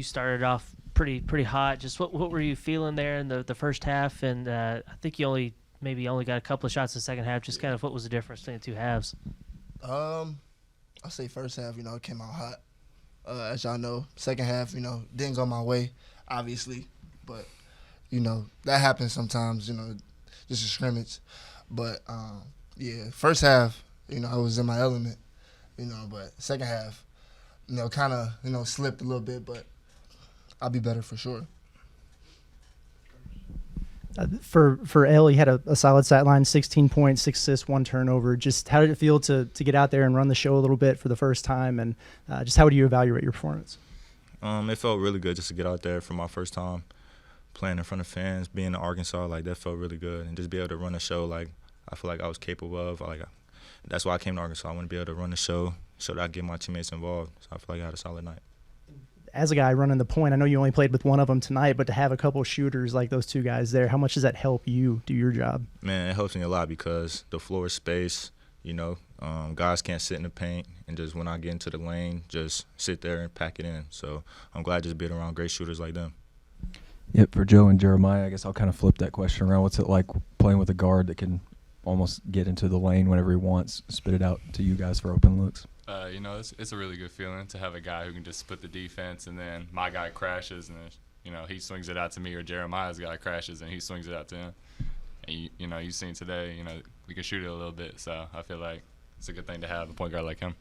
you started off pretty hot. Just what were you feeling there in the first half? And I think you only got a couple of shots in the second half. Just kind of what was the difference between the two halves? I'll say first half, it came out hot. As y'all know, second half, didn't go my way, obviously. But, that happens sometimes, just a scrimmage. But, first half, I was in my element, but second half, kind of, slipped a little bit, but I'll be better for sure. For Ellis, he had a solid stat line, 16 points, 6 assists, 1 turnover. Just how did it feel to get out there and run the show a little bit for the first time, and just how would you evaluate your performance? It felt really good just to get out there for my first time playing in front of fans, being in Arkansas. Like, that felt really good, and just be able to run a show like I feel like I was capable of. That's why I came to Arkansas. I want to be able to run the show so that I get my teammates involved. So I feel like I had a solid night. As a guy running the point, I know you only played with one of them tonight, but to have a couple of shooters like those two guys there, how much does that help you do your job? Man, it helps me a lot because the floor is space, guys can't sit in the paint and just when I get into the lane, just sit there and pack it in. So I'm glad just being around great shooters like them. Yep, for Joe and Jeremiah, I guess I'll kind of flip that question around. What's it like playing with a guard that can almost get into the lane whenever he wants, spit it out to you guys for open looks? It's a really good feeling to have a guy who can just split the defense, and then my guy crashes, and he swings it out to me, or Jeremiah's guy crashes and he swings it out to him. And you've seen today, we can shoot it a little bit, so I feel like it's a good thing to have a point guard like him.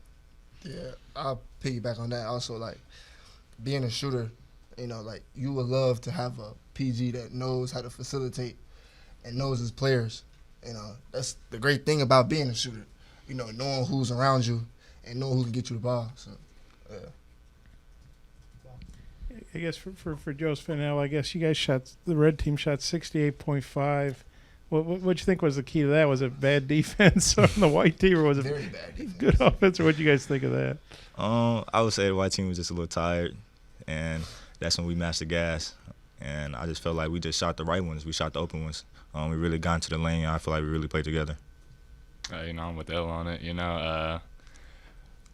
Yeah, I'll piggyback on that. Also, being a shooter, you would love to have a PG that knows how to facilitate and knows his players. That's the great thing about being a shooter. Knowing who's around you and knowing who can get you the ball. So, yeah. I guess for Joe's Fennell, I guess you guys the red team shot 68.5. What you think was the key to that? Was it bad defense on the white team, or was it very bad defense? Good offense, or what you guys think of that? I would say the white team was just a little tired, and that's when we matched the gas. And I just felt like we just shot the right ones. We shot the open ones. We really got into the lane. I feel like we really played together. I'm with Elle on it.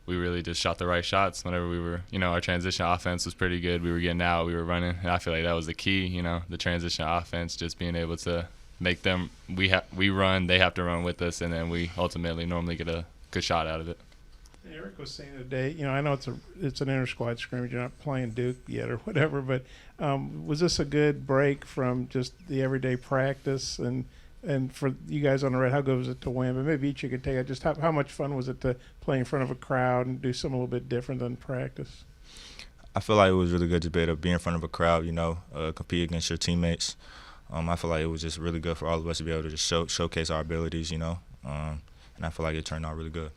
We really just shot the right shots whenever we were, our transition offense was pretty good. We were getting out, we were running, and I feel like that was the key, the transition offense, just being able to make them, we run, they have to run with us, and then we ultimately normally get a good shot out of it. Eric was saying today, I know it's an inter-squad scrimmage, you're not playing Duke yet or whatever, but was this a good break from just the everyday practice and for you guys on the red, how good was it to win? But maybe each you could take it. Just how much fun was it to play in front of a crowd and do something a little bit different than practice? I feel like it was really good to be able to be in front of a crowd, compete against your teammates. I feel like it was just really good for all of us to be able to just showcase our abilities, and I feel like it turned out really good.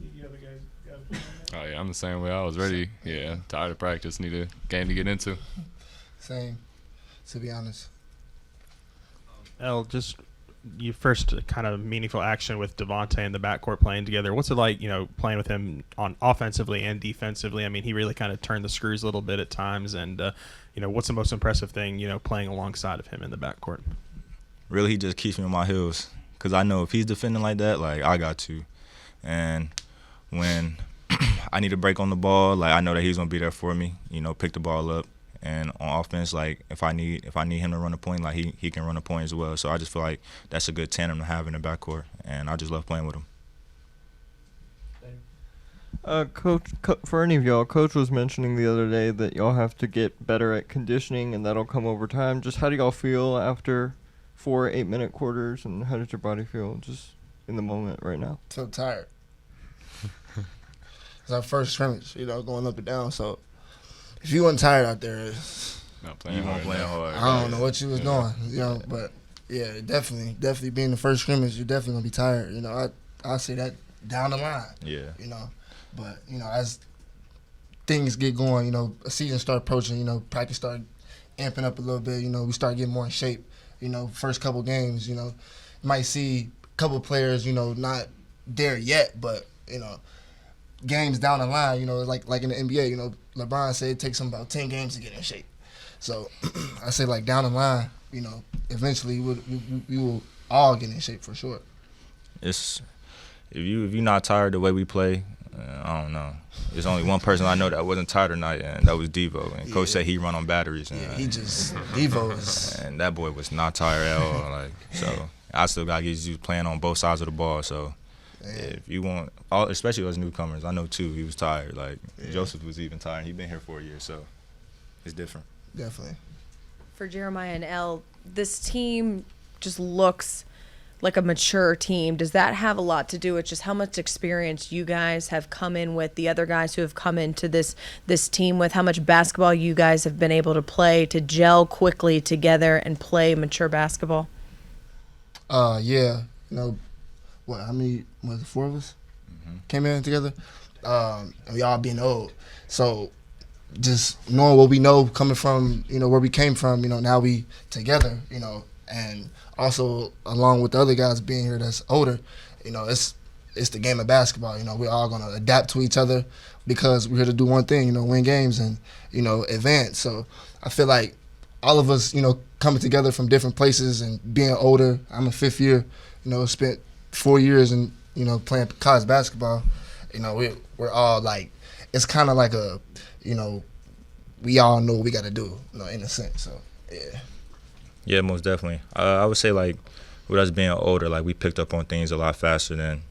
The other guys got a plan on that? Oh, yeah, I'm the same way. I was ready. Yeah, tired of practice. Need a game to get into. Same, to be honest. Elle, just your first kind of meaningful action with Devontae in the backcourt playing together. What's it like, playing with him on offensively and defensively? I mean, he really kind of turned the screws a little bit at times. And, what's the most impressive thing, playing alongside of him in the backcourt? Really, he just keeps me on my heels because I know if he's defending like that, I got to. And when I need a break on the ball, I know that he's going to be there for me, pick the ball up. And on offense, if I need him to run a point, he can run a point as well. So I just feel like that's a good tandem to have in the backcourt, and I just love playing with him. Coach, for any of y'all, Coach was mentioning the other day that y'all have to get better at conditioning, and that'll come over time. Just how do y'all feel after 4 8-minute quarters, and how does your body feel just in the moment right now? I feel tired. It's our first scrimmage, going up and down, so if you wasn't tired out there, Not playing you weren't hard. playing hard. I don't know what you was doing, but yeah, definitely being the first scrimmage, you're definitely gonna be tired. I say that down the line. Yeah. But as things get going, a season start approaching, practice start amping up a little bit, we start getting more in shape. First couple games, you might see a couple players, not there yet, but games down the line, like in the NBA, LeBron said it takes him about 10 games to get in shape. So I say down the line, eventually we will all get in shape for sure. If you're not tired the way we play, I don't know. There's only one person I know that wasn't tired tonight, and that was Devo. And Coach said he run on batteries. And, Devo is. And that boy was not tired at all. Like, so I still got to get used to playing on both sides of the ball. So if you want, especially those newcomers, I know too, he was tired. Like, Joseph was even tired. He's been here for a year, so it's different. Definitely. For Jeremiah and Elle, this team just looks like a mature team. Does that have a lot to do with just how much experience you guys have come in with, the other guys who have come into this team with, how much basketball you guys have been able to play to gel quickly together and play mature basketball? Yeah. You know, how many, was it 4 of us came in together? And we all being old. So just knowing what we know coming from, you know, where we came from, you know, now we together, you know, and also along with the other guys being here that's older, you know, it's the game of basketball. You know, we're all going to adapt to each other because we're here to do one thing, you know, win games and, you know, advance. So I feel like all of us, you know, coming together from different places and being older. I'm a 5th year, you know, spent 4 years in, you know, playing college basketball. You know, we're all like, it's kind of like a, you know, we all know what we got to do, you know, in a sense. So, yeah. Yeah, most definitely. I would say, like, with us being older, like, we picked up on things a lot faster than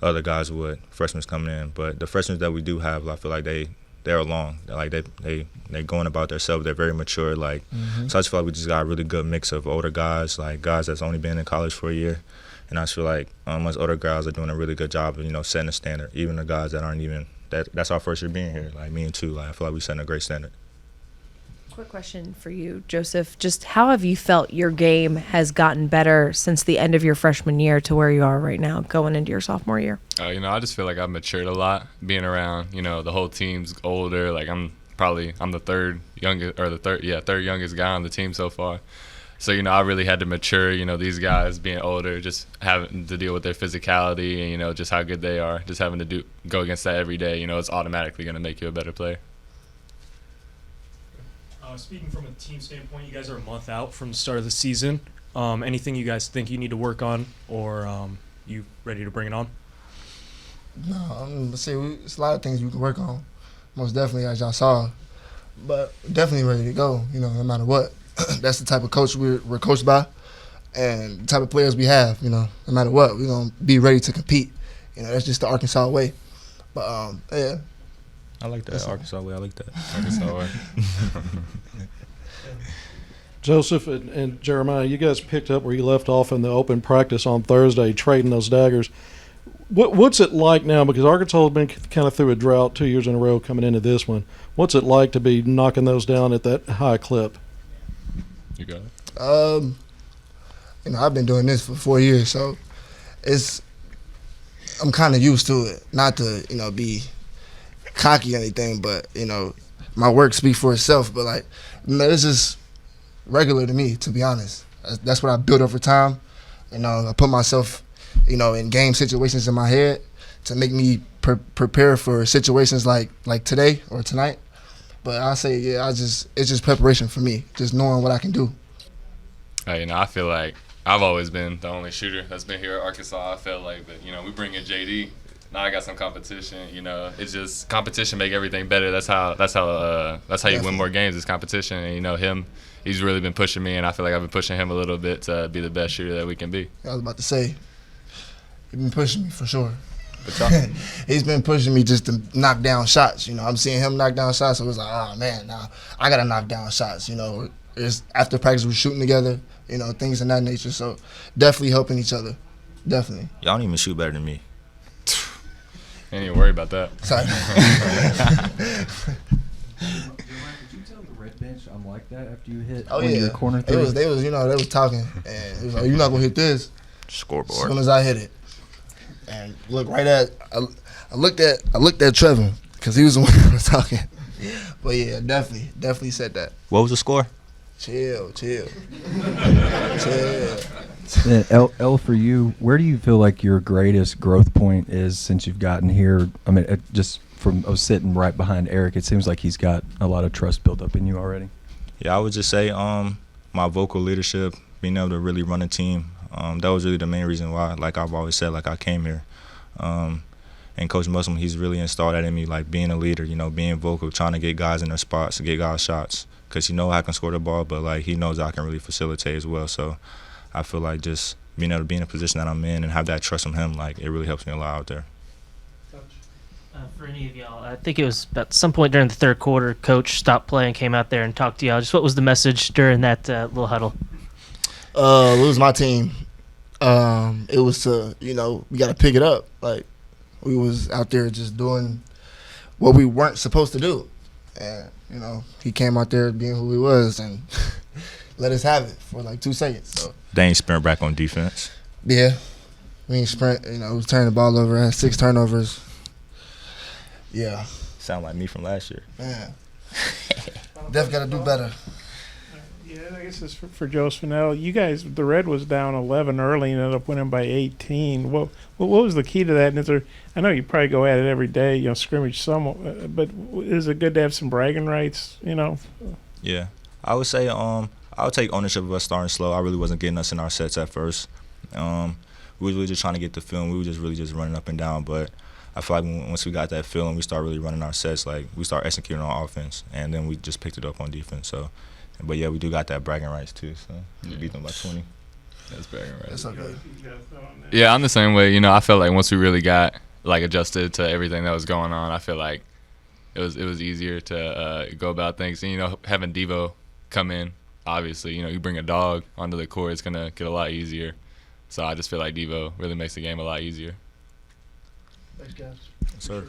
other guys would, freshmen coming in. But the freshmen that we do have, I feel like they're along. Like, they're going about themselves. They're very mature. Like, so I just feel like we just got a really good mix of older guys, like guys that's only been in college for a year. And I just feel like us older guys are doing a really good job of, you know, setting a standard. Even the guys that aren't even that's our first year being here. Like, me and two, like, I feel like we're setting a great standard. Quick question for you, Joseph. Just how have you felt your game has gotten better since the end of your freshman year to where you are right now going into your sophomore year? You know, I just feel like I've matured a lot being around, you know, the whole team's older. Like, I'm the third youngest guy on the team so far. So, you know, I really had to mature, you know, these guys being older, just having to deal with their physicality and, you know, just how good they are. Just having to go against that every day, you know, it's automatically going to make you a better player. Speaking from a team standpoint, you guys are a month out from the start of the season. Anything you guys think you need to work on, or you ready to bring it on? No, let's say it's a lot of things we can work on, most definitely, as y'all saw. But definitely ready to go, you know, no matter what. That's the type of coach we're coached by and the type of players we have, you know, no matter what. We're going to be ready to compete. You know, that's just the Arkansas way. But, yeah. I like that Arkansas way. I like that Arkansas way. Joseph and Jeremiah, you guys picked up where you left off in the open practice on Thursday, trading those daggers. What's it like now? Because Arkansas has been kind of through a drought 2 years in a row coming into this one. What's it like to be knocking those down at that high clip? You got it. You know, I've been doing this for 4 years, so I'm kind of used to it. Not to, you know, be cocky or anything, but, you know, my work speaks for itself. But, like, you know, it's just regular to me, to be honest. That's what I built over time. You know, I put myself, you know, in game situations in my head to make me prepare for situations like today or tonight. But I say, yeah, it's just preparation for me, just knowing what I can do. You know, I feel like I've always been the only shooter that's been here at Arkansas. I feel like, but, you know, we bring in JD. Now I got some competition. You know, it's just competition make everything better. That's how you win more games is competition. And, you know, he's really been pushing me, and I feel like I've been pushing him a little bit to be the best shooter that we can be. I was about to say, he's been pushing me for sure. He's been pushing me just to knock down shots. You know, I'm seeing him knock down shots, so it's like, oh man, now I gotta knock down shots. You know, after practice we're shooting together. You know, things of that nature. So definitely helping each other. Definitely. Y'all don't even shoot better than me. Ain't even worry about that. Sorry. Did you tell the red bench I'm like that after you hit your corner three? They was talking, and it was like, you're not gonna hit this. Scoreboard. As soon as I hit it, and look right at, I looked at Trevor because he was the one that was talking. But yeah, definitely said that. What was the score? Chill. L, for you, where do you feel like your greatest growth point is since you've gotten here? I mean, I was sitting right behind Eric. It seems like he's got a lot of trust built up in you already. Yeah, I would just say my vocal leadership, being able to really run a team. That was really the main reason why, like I've always said, like I came here. And Coach Muslim, he's really installed that in me, like being a leader, being vocal, trying to get guys in their spots, get guys shots. Because I can score the ball, but, like, he knows I can really facilitate as well. So I feel like just being able to be in a position that I'm in and have that trust from him, like, it really helps me a lot out there. For any of y'all, I think it was about some point during the third quarter, Coach stopped playing, came out there and talked to y'all. Just what was the message during that little huddle? It was my team. It was to, we got to pick it up. Like, we was out there just doing what we weren't supposed to do. And, he came out there being who he was and let us have it for like 2 seconds. So They ain't sprint back on defense. yeah, we ain't sprint. We was turning the ball over, had 6 turnovers. Yeah, Sound like me from last year. man. Def got to do better. Yeah, I guess it's for Joe Spinell. You guys, the Red was down 11 early and ended up winning by 18. What was the key to that? And is there, I know you probably go at it every day, scrimmage some, but is it good to have some bragging rights? Yeah, I would say I would take ownership of us starting slow. I really wasn't getting us in our sets at first. We was really just trying to get the film. We were just really just running up and down. But I feel like once we got that feeling, we started really running our sets. Like, we started executing on offense, and then we just picked it up on defense. So, but yeah, we do got that bragging rights too. So we beat them by 20. That's bragging rights. That's okay. Yeah, I'm the same way. I felt like once we really got like adjusted to everything that was going on, I feel like it was easier to go about things. And having Devo come in, obviously, you bring a dog onto the court, it's gonna get a lot easier. So I just feel like Devo really makes the game a lot easier. Thanks, guys. Sir.